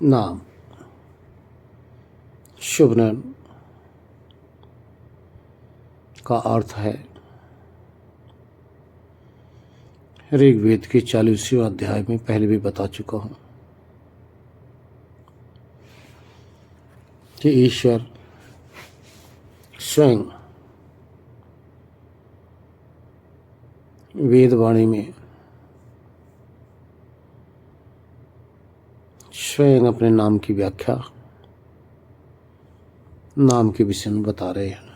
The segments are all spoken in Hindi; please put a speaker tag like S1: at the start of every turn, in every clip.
S1: नाम, शुभ नाम का अर्थ है ऋग्वेद के 40वें अध्याय में पहले भी बता चुका हूँ कि ईश्वर स्वयं वेदवाणी में स्वयं अपने नाम की व्याख्या नाम के विषय में बता रहे हैं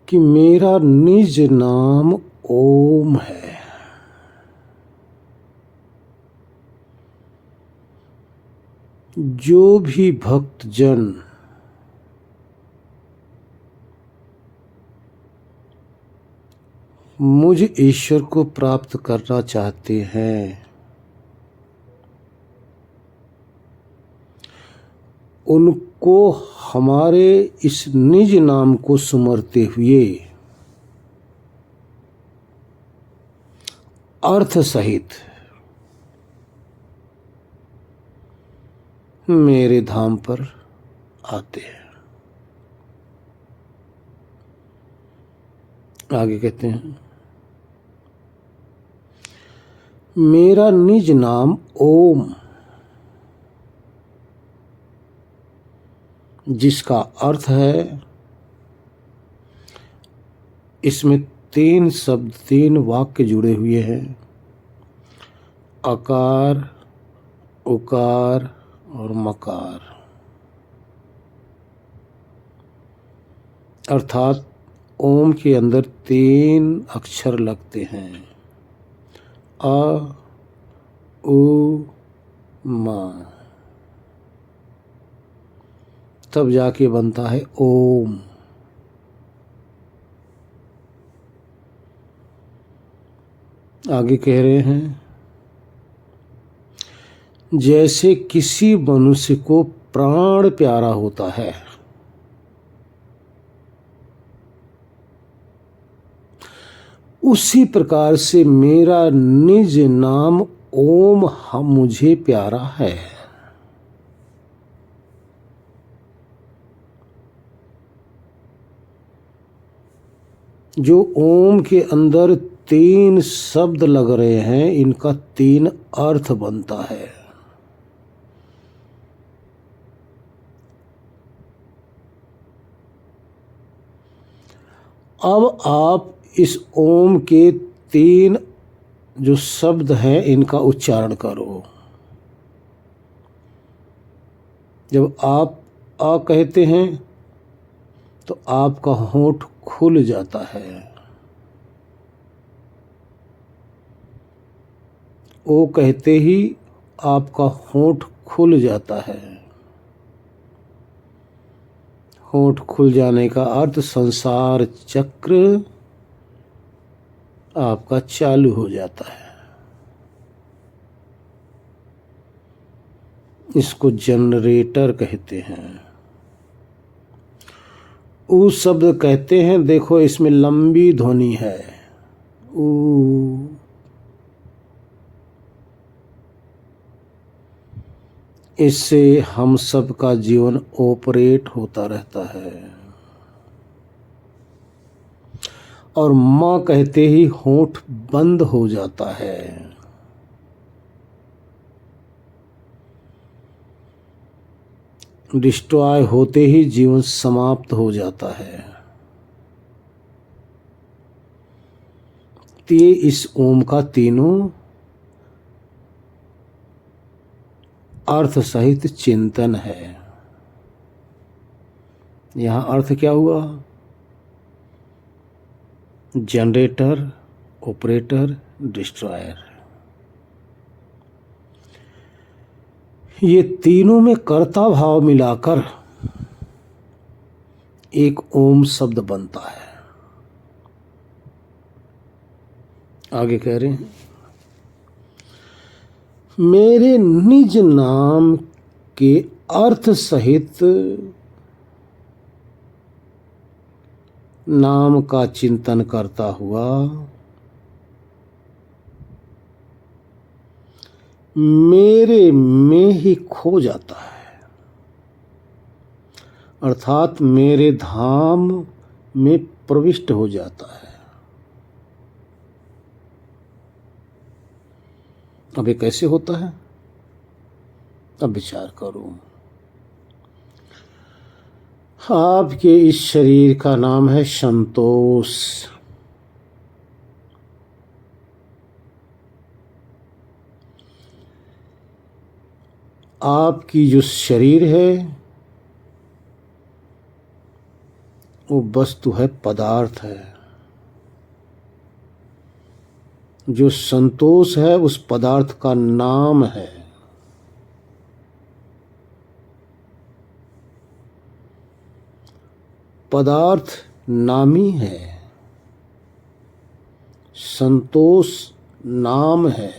S1: कि मेरा निज नाम ओम है। जो भी भक्त जन मुझ ईश्वर को प्राप्त करना चाहते हैं, उनको हमारे इस निज नाम को सुमरते हुए अर्थ सहित मेरे धाम पर आते हैं। आगे कहते हैं, मेरा निज नाम ओम, जिसका अर्थ है, इसमें 3 शब्द 3 वाक्य जुड़े हुए हैं, अकार, उकार और मकार। अर्थात ओम के अंदर 3 अक्षर लगते हैं, अ, उ, म, तब जाके बनता है ओम। आगे कह रहे हैं, जैसे किसी मनुष्य को प्राण प्यारा होता है, उसी प्रकार से मेरा निज नाम ओम मुझे प्यारा है। जो ओम के अंदर 3 शब्द लग रहे हैं, इनका 3 अर्थ बनता है। अब आप इस ओम के 3 जो शब्द हैं, इनका उच्चारण करो। जब आप अ कहते हैं तो आपका होंठ खुल जाता है, ओ कहते ही आपका होंठ खुल जाता है। होंठ खुल जाने का अर्थ संसार चक्र आपका चालू हो जाता है। इसको जनरेटर कहते हैं। ऊ शब्द कहते हैं, देखो इसमें लंबी ध्वनि है, ऊ। इससे हम सब का जीवन ऑपरेट होता रहता है। और माँ कहते ही होंठ बंद हो जाता है। डिस्ट्रॉय होते ही जीवन समाप्त हो जाता है। तो ये इस ओम का तीनों अर्थ सहित चिंतन है। यहां अर्थ क्या हुआ? Generator, operator, destroyer. ये तीनों में कर्ता भाव मिलाकर एक ओम शब्द बनता है। आगे कह रहे हैं, मेरे निज नाम के अर्थ सहित नाम का चिंतन करता हुआ मेरे में ही खो जाता है, अर्थात मेरे धाम में प्रविष्ट हो जाता है। अब ये कैसे होता है? अब विचार करो। आपके इस शरीर का नाम है संतोष। आपकी जो शरीर है वो वस्तु है, पदार्थ है। जो संतोष है उस पदार्थ का नाम है। पदार्थ नामी है, संतोष नाम है।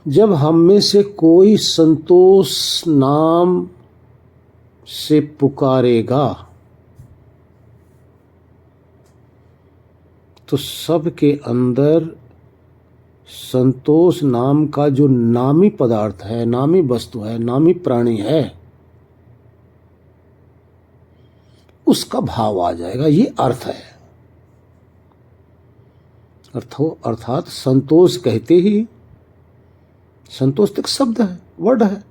S1: जब हम में से कोई संतोष नाम से पुकारेगा तो सबके अंदर संतोष नाम का जो नामी पदार्थ है, नामी वस्तु है, नामी प्राणी है, उसका भाव आ जाएगा। ये अर्थ है। अर्थात संतोष कहते ही, संतोष तक शब्द है, वर्ड है,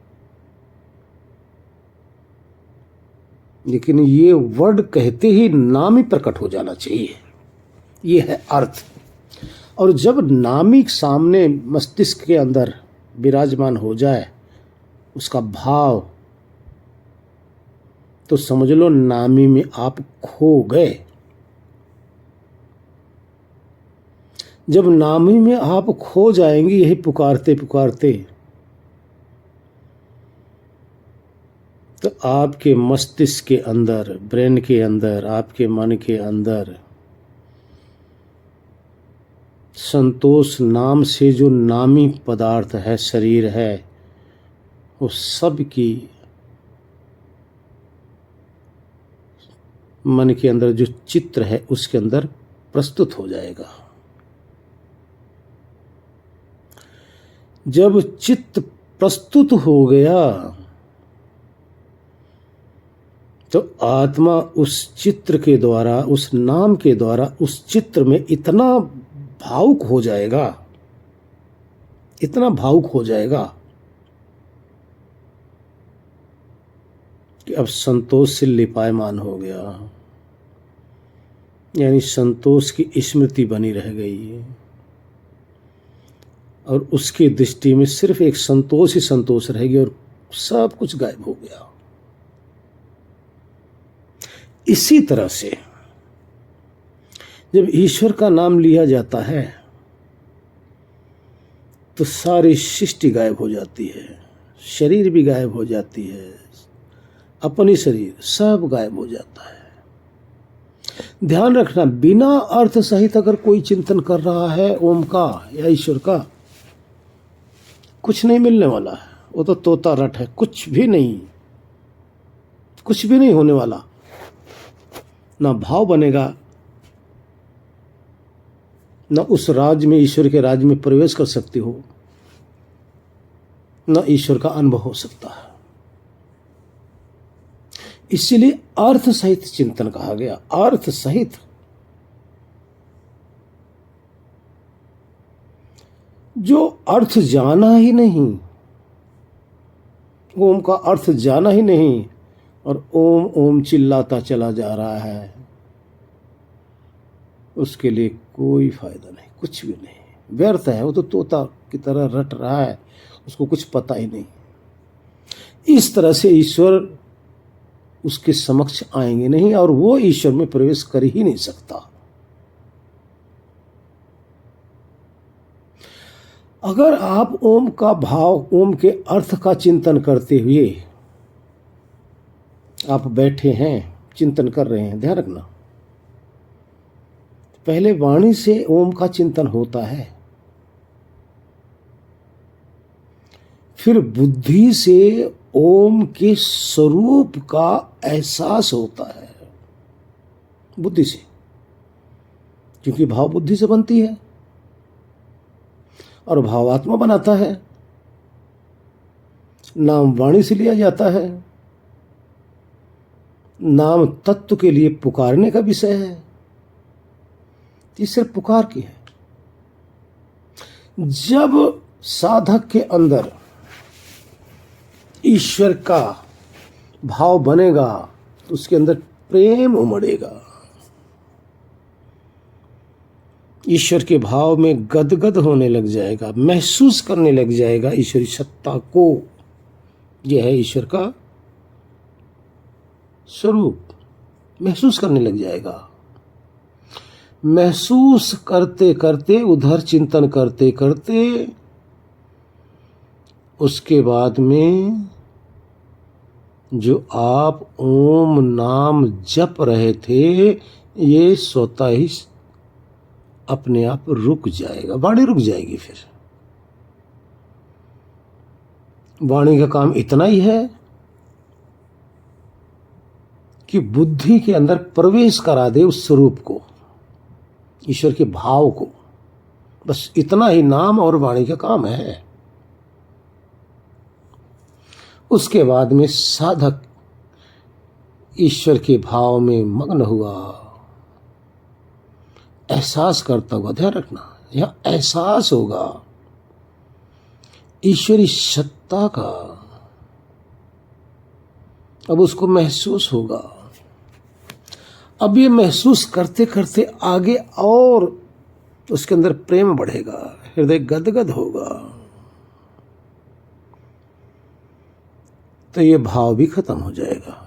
S1: लेकिन ये वर्ड कहते ही नामी प्रकट हो जाना चाहिए। ये है अर्थ। और जब नामी सामने मस्तिष्क के अंदर विराजमान हो जाए, उसका भाव, तो समझ लो नामी में आप खो गए। जब नामी में आप खो जाएंगे यही पुकारते पुकारते, तो आपके मस्तिष्क के अंदर, ब्रेन के अंदर, आपके मन के अंदर संतोष नाम से जो नामी पदार्थ है, शरीर है, वो सब की मन के अंदर जो चित्र है उसके अंदर प्रस्तुत हो जाएगा। जब चित्त प्रस्तुत हो गया तो आत्मा उस चित्र के द्वारा, उस नाम के द्वारा, उस चित्र में इतना भावुक हो जाएगा, इतना भावुक हो जाएगा कि अब संतोष से लिपायमान हो गया। यानी संतोष की स्मृति बनी रह गई और उसकी दृष्टि में सिर्फ एक संतोष ही संतोष रहेगी और सब कुछ गायब हो गया। इसी तरह से जब ईश्वर का नाम लिया जाता है तो सारी सृष्टि गायब हो जाती है, शरीर भी गायब हो जाती है, अपनी शरीर सब गायब हो जाता है। ध्यान रखना, बिना अर्थ सहित अगर कोई चिंतन कर रहा है ओम का या ईश्वर का, कुछ नहीं मिलने वाला है। वो तो तोता रट है, कुछ भी नहीं, कुछ भी नहीं होने वाला। ना भाव बनेगा, ना उस राज्य में, ईश्वर के राज्य में प्रवेश कर सकते हो, ना ईश्वर का अनुभव हो सकता है। इसीलिए अर्थ सहित चिंतन कहा गया। अर्थ सहित। जो अर्थ जाना ही नहीं, ओम का अर्थ जाना ही नहीं, और ओम ओम चिल्लाता चला जा रहा है, उसके लिए कोई फायदा नहीं, कुछ भी नहीं, व्यर्थ है। वो तो तोता की तरह रट रहा है, उसको कुछ पता ही नहीं। इस तरह से ईश्वर उसके समक्ष आएंगे नहीं और वो ईश्वर में प्रवेश कर ही नहीं सकता। अगर आप ओम का भाव, ओम के अर्थ का चिंतन करते हुए आप बैठे हैं, चिंतन कर रहे हैं, ध्यान रखना, पहले वाणी से ओम का चिंतन होता है, फिर बुद्धि से ओम के स्वरूप का एहसास होता है, बुद्धि से, क्योंकि भाव बुद्धि से बनती है। और भावात्मा बनाता है। नाम वाणी से लिया जाता है। नाम तत्व के लिए पुकारने का विषय है। ये सिर्फ पुकार की है। जब साधक के अंदर ईश्वर का भाव बनेगा तो उसके अंदर प्रेम उमड़ेगा। ईश्वर के भाव में गदगद होने लग जाएगा, महसूस करने लग जाएगा ईश्वरी सत्ता को। यह है ईश्वर का स्वरूप। महसूस करने लग जाएगा। महसूस करते करते, उधर चिंतन करते करते, उसके बाद में जो आप ओम नाम जप रहे थे, ये स्वतः ही अपने आप रुक जाएगा। वाणी रुक जाएगी। फिर वाणी का काम इतना ही है कि बुद्धि के अंदर प्रवेश करा दे उस स्वरूप को, ईश्वर के भाव को। बस इतना ही नाम और वाणी का काम है। उसके बाद में साधक ईश्वर के भाव में मग्न हुआ, एहसास करता हुआ। ध्यान रखना, यह एहसास होगा ईश्वरी सत्ता का। अब उसको महसूस होगा। अब ये महसूस करते करते आगे और उसके अंदर प्रेम बढ़ेगा, हृदय गदगद होगा। तो ये भाव भी खत्म हो जाएगा।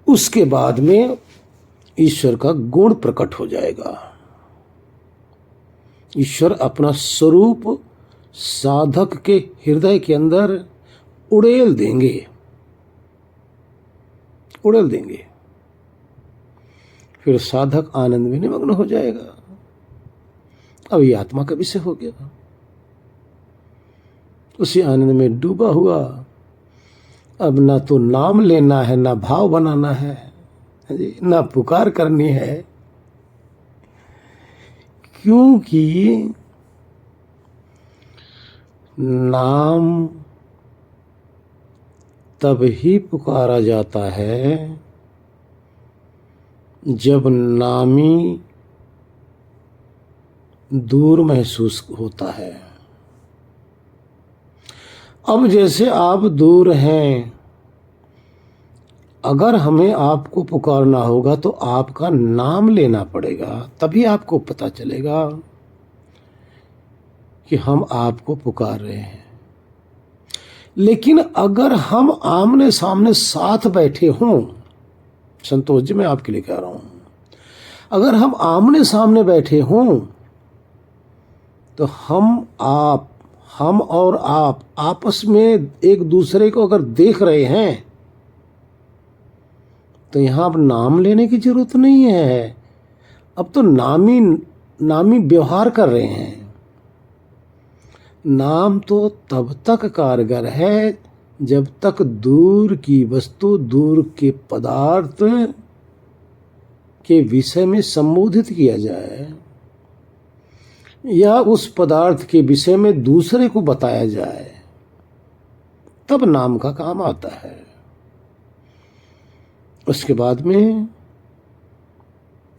S1: उसके बाद में ईश्वर का गुण प्रकट हो जाएगा। ईश्वर अपना स्वरूप साधक के हृदय के अंदर उड़ेल देंगे, उड़ेल देंगे। फिर साधक आनंद में निमग्न हो जाएगा। अब ये आत्मा का विषय हो गया। उसी आनंद में डूबा हुआ। अब ना तो नाम लेना है, ना भाव बनाना है, ना पुकार करनी है, क्योंकि नाम तब ही पुकारा जाता है जब नामी दूर महसूस होता है। अब जैसे आप दूर हैं, अगर हमें आपको पुकारना होगा तो आपका नाम लेना पड़ेगा, तभी आपको पता चलेगा कि हम आपको पुकार रहे हैं। लेकिन अगर हम आमने सामने साथ बैठे हों, संतोष जी मैं आपके लिए कह रहा हूं, अगर हम आमने सामने बैठे हों तो हम और आप आपस में एक दूसरे को अगर देख रहे हैं तो यहां अब नाम लेने की जरूरत नहीं है। अब तो नामी व्यवहार कर रहे हैं। नाम तो तब तक कारगर है जब तक दूर की वस्तु, दूर के पदार्थ के विषय में संबोधित किया जाए या उस पदार्थ के विषय में दूसरे को बताया जाए, तब नाम का काम आता है। उसके बाद में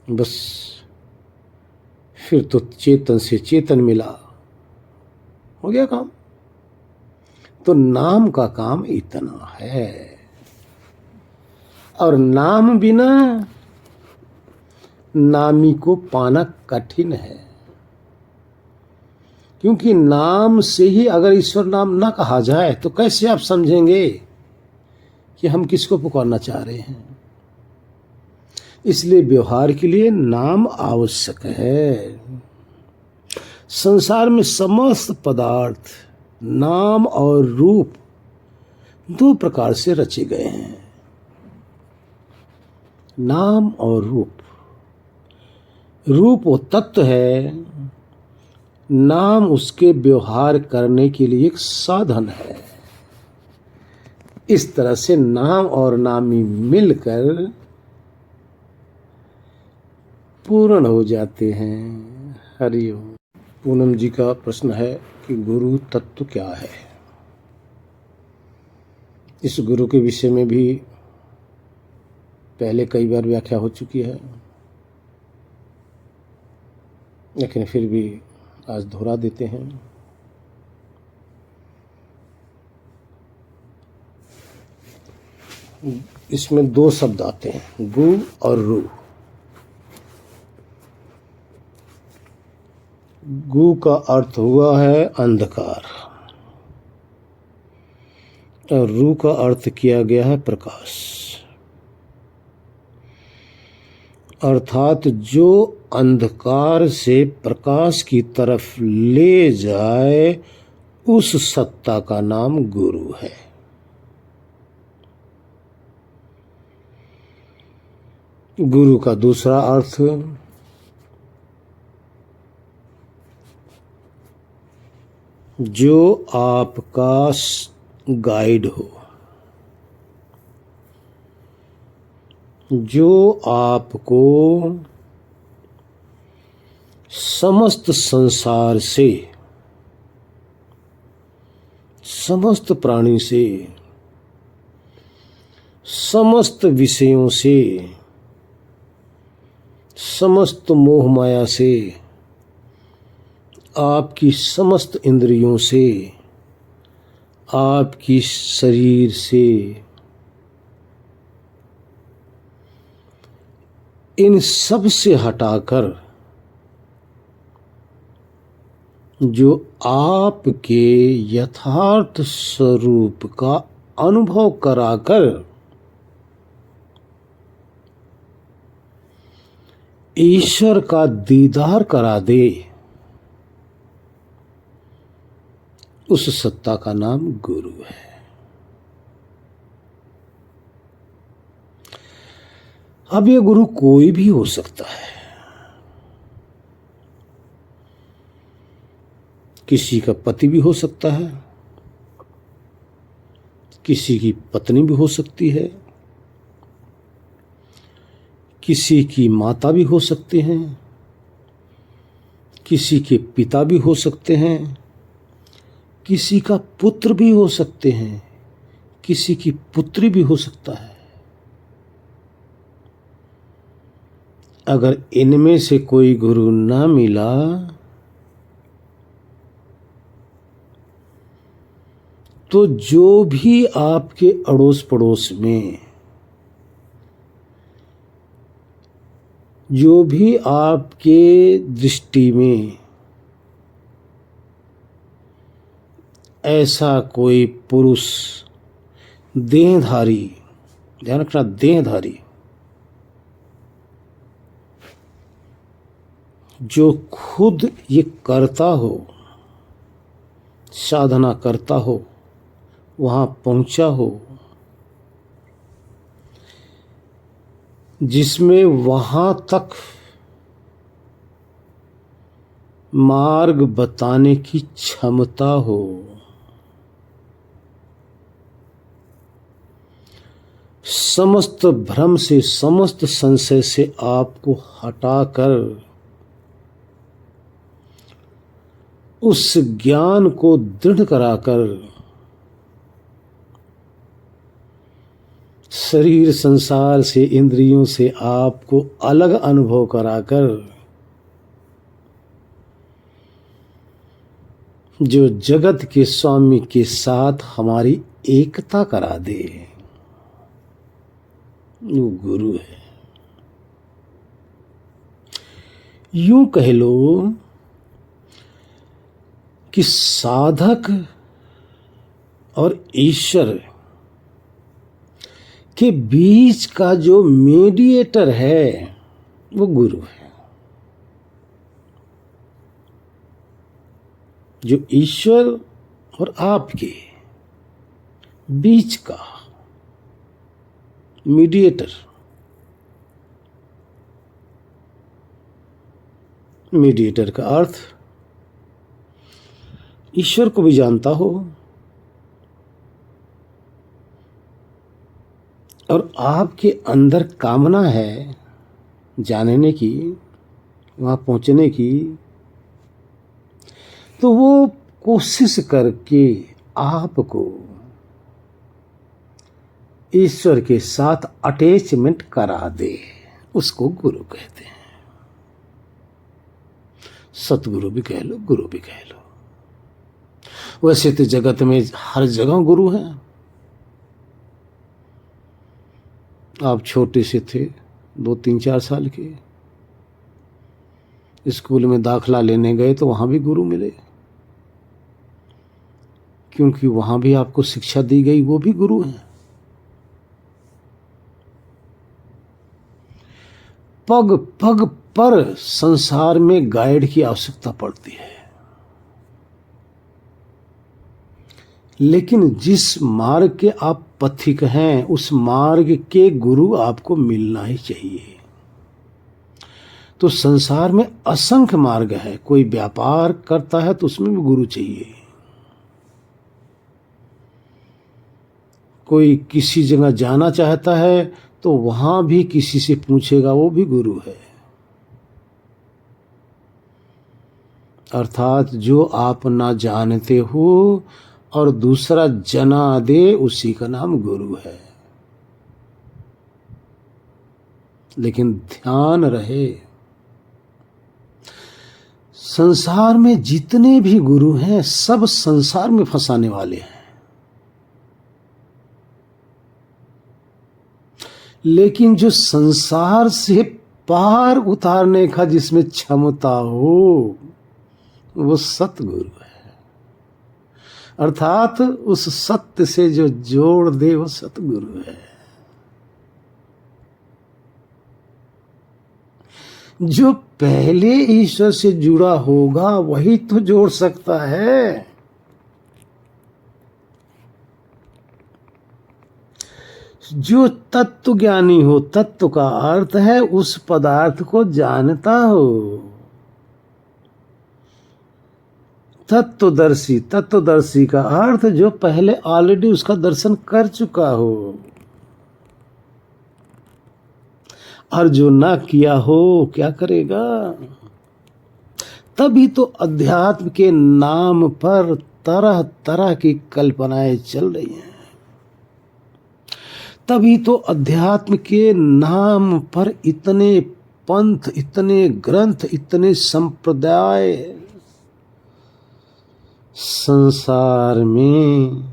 S1: बस फिर तो चेतन से चेतन मिला, हो गया काम। तो नाम का काम इतना है। और नाम बिना नामी को पाना कठिन है, क्योंकि नाम से ही अगर ईश्वर नाम ना कहा जाए तो कैसे आप समझेंगे कि हम किसको पुकारना चाह रहे हैं। इसलिए व्यवहार के लिए नाम आवश्यक है। संसार में समस्त पदार्थ नाम और रूप दो प्रकार से रचे गए हैं। नाम और रूप। रूप वो तत्व है, नाम उसके व्यवहार करने के लिए एक साधन है। इस तरह से नाम और नामी मिलकर पूर्ण हो जाते हैं। हरि ओम। पूनम जी का प्रश्न है कि गुरु तत्व क्या है। इस गुरु के विषय में भी पहले कई बार व्याख्या हो चुकी है, लेकिन फिर भी आज दोहरा देते हैं। इसमें दो शब्द आते हैं, गु और रु। गु का अर्थ हुआ है अंधकार और रू का अर्थ किया गया है प्रकाश, अर्थात जो अंधकार से प्रकाश की तरफ ले जाए उस सत्ता का नाम गुरु है। गुरु का दूसरा अर्थ जो आपका गाइड हो, जो आपको समस्त संसार से, समस्त प्राणी से, समस्त विषयों से, समस्त मोह माया से, आपकी समस्त इंद्रियों से, आपकी शरीर से, इन सब से हटाकर जो आपके यथार्थ स्वरूप का अनुभव कराकर ईश्वर का दीदार करा दे, उस सत्ता का नाम गुरु है। अब ये गुरु कोई भी हो सकता है। किसी का पति भी हो सकता है, किसी की पत्नी भी हो सकती है, किसी की माता भी हो सकती हैं, किसी के पिता भी हो सकते हैं, किसी का पुत्र भी हो सकते हैं, किसी की पुत्री भी हो सकता है। अगर इनमें से कोई गुरु ना मिला तो जो भी आपके अड़ोस पड़ोस में, जो भी आपके दृष्टि में ऐसा कोई पुरुष देहधारी, ध्यान रखना देहधारी, जो खुद ये करता हो, साधना करता हो, वहां पहुंचा हो, जिसमें वहां तक मार्ग बताने की क्षमता हो, समस्त भ्रम से, समस्त संशय से आपको हटाकर उस ज्ञान को दृढ़ कराकर शरीर संसार से, इंद्रियों से आपको अलग अनुभव कराकर जो जगत के स्वामी के साथ हमारी एकता करा दे, वो गुरु है। यूं कह लो कि साधक और ईश्वर के बीच का जो मीडिएटर है वो गुरु है। जो ईश्वर और आपके बीच का मीडिएटर, मीडिएटर का अर्थ ईश्वर को भी जानता हो और आपके अंदर कामना है जानने की, वहां पहुंचने की, तो वो कोशिश करके आपको ईश्वर के साथ अटैचमेंट करा दे, उसको गुरु कहते हैं। सतगुरु भी कह लो, गुरु भी कह लो। वैसे तो जगत में हर जगह गुरु हैं। आप छोटे से थे, 2-3-4 साल के, स्कूल में दाखला लेने गए तो वहां भी गुरु मिले, क्योंकि वहां भी आपको शिक्षा दी गई, वो भी गुरु हैं। पग पग पर संसार में गाइड की आवश्यकता पड़ती है, लेकिन जिस मार्ग के आप पथिक हैं उस मार्ग के गुरु आपको मिलना ही चाहिए। तो संसार में असंख्य मार्ग है, कोई व्यापार करता है तो उसमें भी गुरु चाहिए, कोई किसी जगह जाना चाहता है तो वहां भी किसी से पूछेगा, वो भी गुरु है। अर्थात जो आप ना जानते हो और दूसरा जना दे, उसी का नाम गुरु है। लेकिन ध्यान रहे, संसार में जितने भी गुरु हैं सब संसार में फंसाने वाले हैं, लेकिन जो संसार से पार उतारने का जिसमें क्षमता हो वो सतगुरु है। अर्थात उस सत्य से जो जोड़ दे वो सतगुरु है। जो पहले ईश्वर से जुड़ा होगा वही तो जोड़ सकता है। जो तत्व ज्ञानी हो, तत्व का अर्थ है उस पदार्थ को जानता हो। तत्वदर्शी, तत्वदर्शी का अर्थ जो पहले ऑलरेडी उसका दर्शन कर चुका हो, और जो ना किया हो क्या करेगा। तभी तो अध्यात्म के नाम पर तरह तरह की कल्पनाएं चल रही हैं। तभी तो अध्यात्म के नाम पर इतने पंथ, इतने ग्रंथ, इतने संप्रदाय संसार में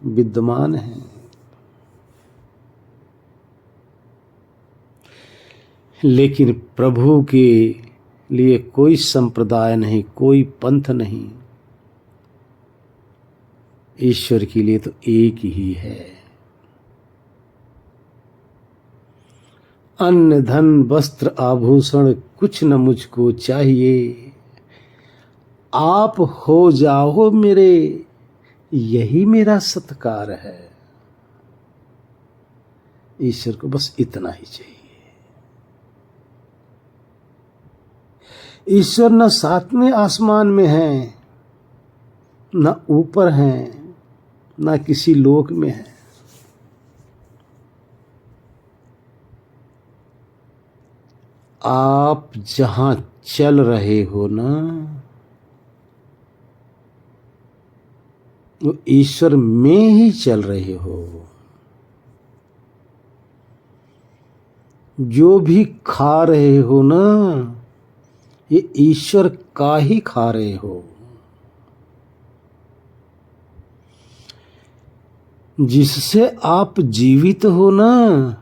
S1: विद्यमान हैं। लेकिन प्रभु के लिए कोई संप्रदाय नहीं, कोई पंथ नहीं। ईश्वर के लिए तो एक ही है। अन्न धन वस्त्र आभूषण कुछ न मुझको चाहिए, आप हो जाओ मेरे, यही मेरा सत्कार है। ईश्वर को बस इतना ही चाहिए। ईश्वर न सातवें आसमान में है, न ऊपर है, न किसी लोक में है। आप जहां चल रहे हो ना, वो ईश्वर में ही चल रहे हो। जो भी खा रहे हो ना, ये ईश्वर का ही खा रहे हो। जिससे आप जीवित हो ना,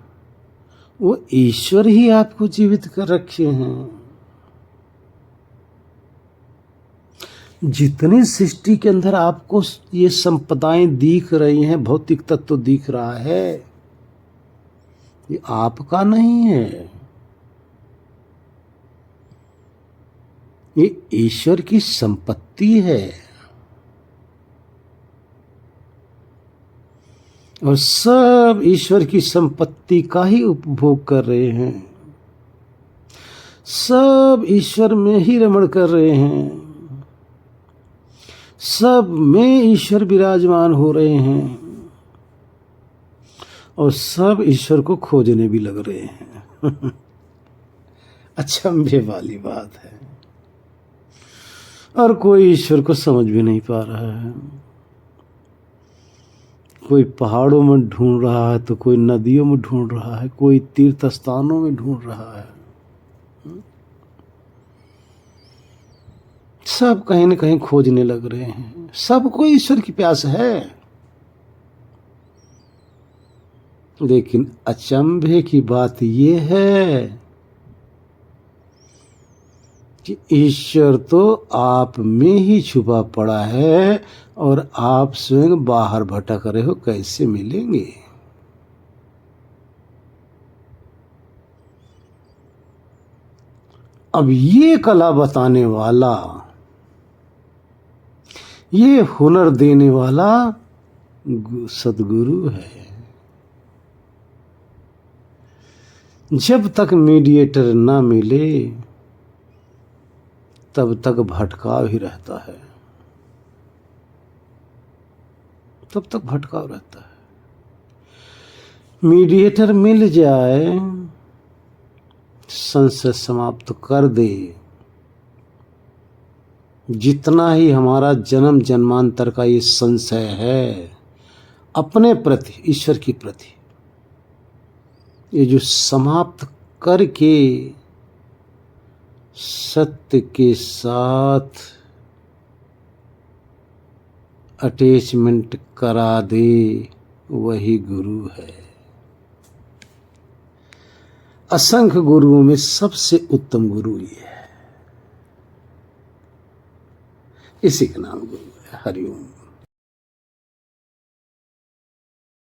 S1: वो ईश्वर ही आपको जीवित कर रखे हैं। जितनी सृष्टि के अंदर आपको ये संपदाएं दिख रही हैं, भौतिक तत्व दिख रहा है, ये आपका नहीं है, ये ईश्वर की संपत्ति है। और सब ईश्वर की संपत्ति का ही उपभोग कर रहे हैं, सब ईश्वर में ही रमण कर रहे हैं, सब में ईश्वर विराजमान हो रहे हैं, और सब ईश्वर को खोजने भी लग रहे हैं। अचंभे वाली बात है। और कोई ईश्वर को समझ भी नहीं पा रहा है। कोई पहाड़ों में ढूंढ रहा है तो कोई नदियों में ढूंढ रहा है, कोई तीर्थ स्थानों में ढूंढ रहा है। सब कहीं न कहीं खोजने लग रहे हैं। सबको ईश्वर की प्यास है, लेकिन अचंभे की बात यह है कि ईश्वर तो आप में ही छुपा पड़ा है और आप स्वयं बाहर भटक रहे हो, कैसे मिलेंगे? अब ये कला बताने वाला, ये हुनर देने वाला सदगुरु है। जब तक मीडिएटर ना मिले तब तक भटकाव ही रहता है, तब तक भटकाव रहता है। मीडिएटर मिल जाए, संशय समाप्त कर दे, जितना ही हमारा जन्म जन्मांतर का ये संशय है अपने प्रति, ईश्वर की प्रति, ये जो समाप्त करके सत्य के साथ अटैचमेंट करा दे, वही गुरु है। असंख्य गुरुओं में सबसे उत्तम गुरु ये है, इसी का नाम गुरु है। हरिओम।